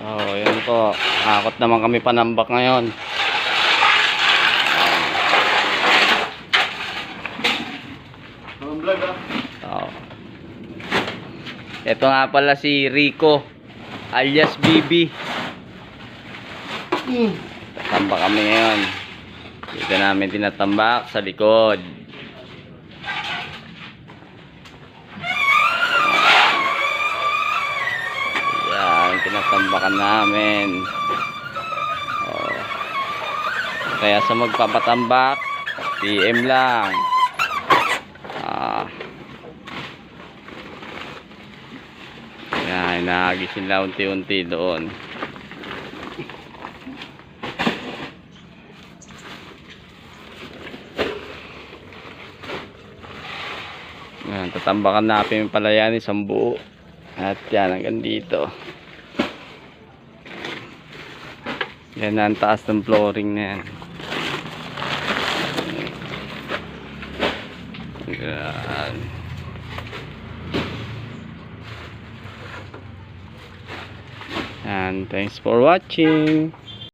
So, yun po. Akot naman kami panambak ngayon. So, ito nga pala si Rico alias Bibi. Tatambak kami ngayon. Dito namin tinatambak sa likod. Tinatambakan namin. Kaya sa magpapatambak, PM lang. Yan, nahagis sila unti-unti doon. Yan, tatambakan natin pala yan isang buo. At yan, hanggang dito. Yan ang taas ng flooring na yan. Yan. And thanks for watching.